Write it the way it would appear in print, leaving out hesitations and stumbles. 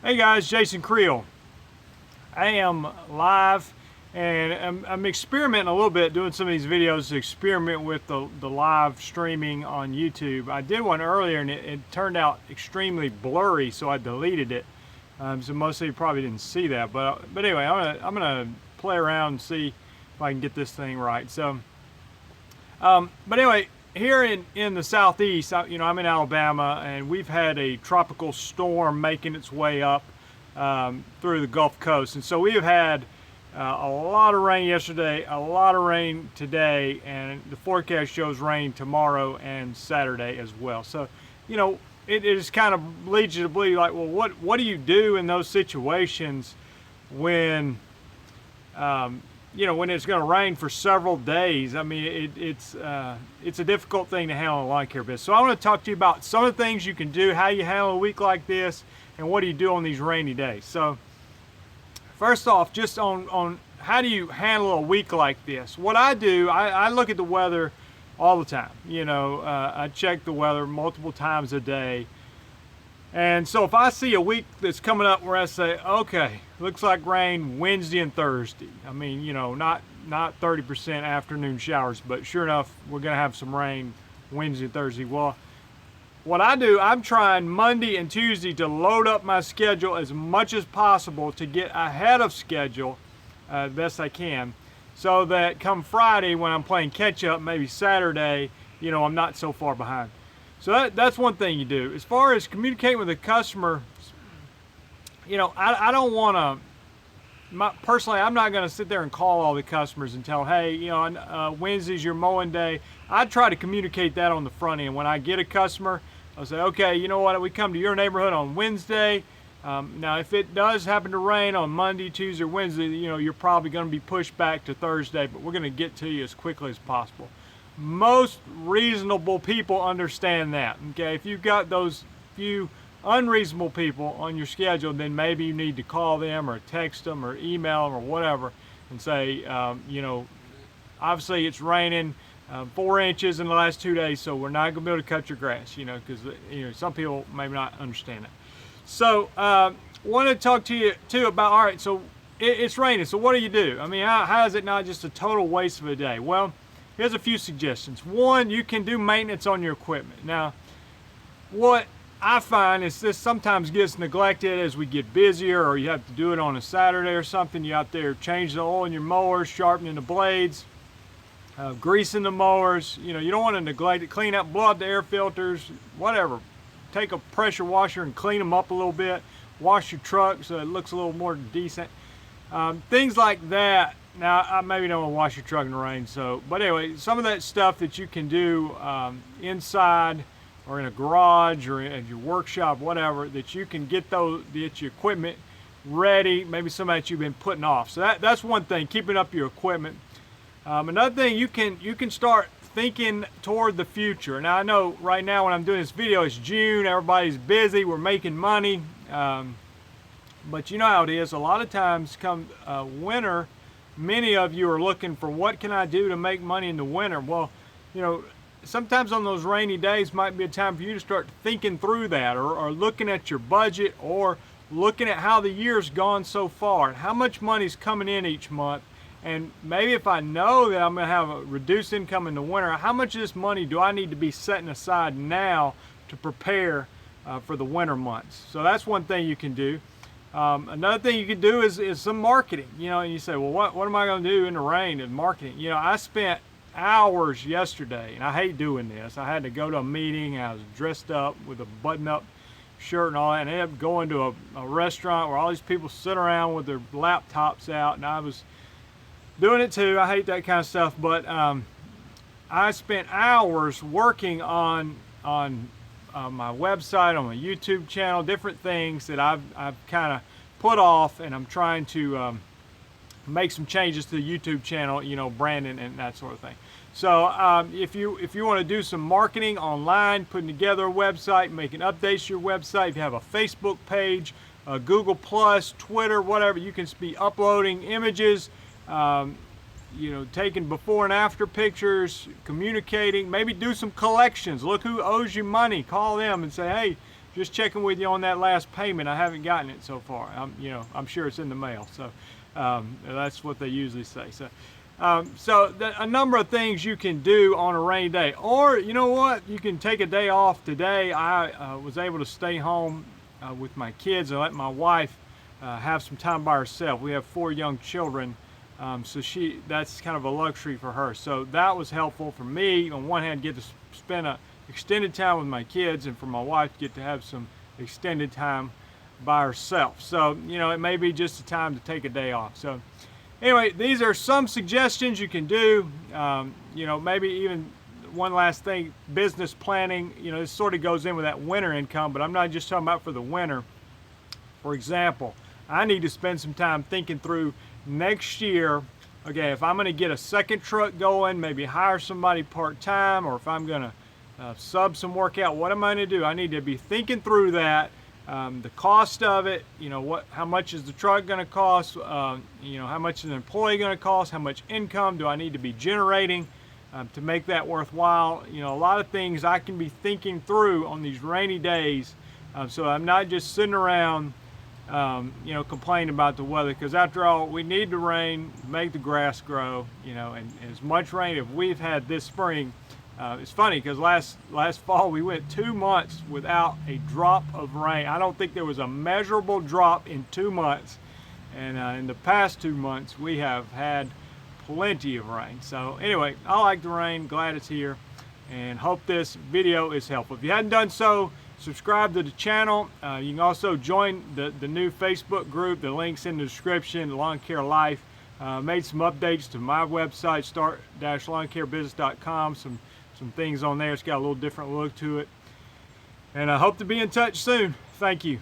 Hey guys, Jason Creel. I am live and I'm experimenting a little bit doing some of these videos to experiment with the live streaming on YouTube. I did one earlier and it turned out extremely blurry, so I deleted it. So most of you probably didn't see that, but anyway, I'm gonna play around and see if I can get this thing right. But anyway, here in the southeast, I'm in Alabama, and we've had a tropical storm making its way up through the Gulf Coast, and so we have had a lot of rain yesterday, a lot of rain today, and the forecast shows rain tomorrow and Saturday as well. So, it just kind of leads you to believe, like, well, what do you do in those situations when when it's going to rain for several days? I mean, it's a difficult thing to handle in a lawn care business. So I want to talk to you about some of the things you can do, how you handle a week like this, and what do you do on these rainy days. So first off, just on how do you handle a week like this? What I do, I look at the weather all the time. I check the weather multiple times a day. And so if I see a week that's coming up where I say, okay, looks like rain Wednesday and Thursday. I mean, not 30% afternoon showers, but sure enough, we're going to have some rain Wednesday and Thursday. Well, what I do, I'm trying Monday and Tuesday to load up my schedule as much as possible to get ahead of schedule the best I can, so that come Friday when I'm playing catch up, maybe Saturday, I'm not so far behind. So that's one thing you do. As far as communicating with a customer, I don't want to, personally, I'm not going to sit there and call all the customers and tell them, hey, Wednesday's your mowing day. I try to communicate that on the front end. When I get a customer, I'll say, okay, you know what, we come to your neighborhood on Wednesday. Now, if it does happen to rain on Monday, Tuesday, or Wednesday, you're probably going to be pushed back to Thursday, but we're going to get to you as quickly as possible. Most reasonable people understand that. Okay, if you've got those few unreasonable people on your schedule, then maybe you need to call them or text them or email them or whatever and say, obviously it's raining 4 inches in the last 2 days, so we're not going to be able to cut your grass, because some people may not understand that. So want to talk to you too about, all right, so it's raining, so what do you do? I mean, how is it not just a total waste of a day? Well, here's a few suggestions. One, you can do maintenance on your equipment. Now, what I find is this sometimes gets neglected as we get busier, or you have to do it on a Saturday or something. You're out there changing the oil in your mowers, sharpening the blades, greasing the mowers. You don't want to neglect it. Clean up, blow out the air filters, whatever. Take a pressure washer and clean them up a little bit. Wash your truck so it looks a little more decent. Things like that. Now, I maybe don't want to wash your truck in the rain, but anyway, some of that stuff that you can do inside or in a garage or at your workshop, whatever, that you can get your equipment ready, maybe some that you've been putting off. So that's one thing, keeping up your equipment. Another thing, you can start thinking toward the future. Now, I know right now when I'm doing this video, it's June, everybody's busy, we're making money, but you know how it is. A lot of times come winter, many of you are looking for, what can I do to make money in the winter? Well, sometimes on those rainy days might be a time for you to start thinking through that, or looking at your budget, or looking at how the year's gone so far and how much money's coming in each month. And maybe if I know that I'm going to have a reduced income in the winter, how much of this money do I need to be setting aside now to prepare for the winter months? So that's one thing you can do. Another thing you can do is some marketing. And you say, well, what am I going to do in the rain and marketing? I spent hours yesterday, and I hate doing this. I had to go to a meeting, and I was dressed up with a button-up shirt and all that, and I ended up going to a restaurant where all these people sit around with their laptops out, and I was doing it too. I hate that kind of stuff, but I spent hours working on my website, on my YouTube channel, different things that I've kind of put off, and I'm trying to make some changes to the YouTube channel, branding and that sort of thing. So if you want to do some marketing online, putting together a website, making updates to your website, if you have a Facebook page, Google Plus, Twitter, whatever, you can be uploading images, taking before and after pictures, communicating, maybe do some collections. Look who owes you money. Call them and say, hey, just checking with you on that last payment. I haven't gotten it so far. I'm sure it's in the mail. So that's what they usually say. So a number of things you can do on a rainy day. Or you know what, you can take a day off. Today I was able to stay home with my kids and let my wife have some time by herself. We have 4 young children, so that's kind of a luxury for her. So that was helpful for me. On one hand, get to spend extended time with my kids, and for my wife to get to have some extended time by herself. So it may be just a time to take a day off. So anyway, these are some suggestions you can do. Maybe even one last thing, business planning. This sort of goes in with that winter income, but I'm not just talking about for the winter. For example, I need to spend some time thinking through next year. Okay, if I'm going to get a second truck going, maybe hire somebody part-time, or if I'm going to sub some work out, what am I going to do? I need to be thinking through that, the cost of it, how much is the truck going to cost, how much is an employee going to cost, how much income do I need to be generating to make that worthwhile. A lot of things I can be thinking through on these rainy days, so I'm not just sitting around complaining about the weather, because after all, we need the rain to make the grass grow, and as much rain as we've had this spring. It's funny because last fall we went 2 months without a drop of rain. I don't think there was a measurable drop in 2 months, and in the past 2 months we have had plenty of rain. So anyway, I like the rain, glad it's here, and hope this video is helpful. If you hadn't done so, subscribe to the channel. You can also join the new Facebook group. The link's in the description, Lawn Care Life. Made some updates to my website, start-lawncarebusiness.com. Some things on there. It's got a little different look to it. And I hope to be in touch soon. Thank you.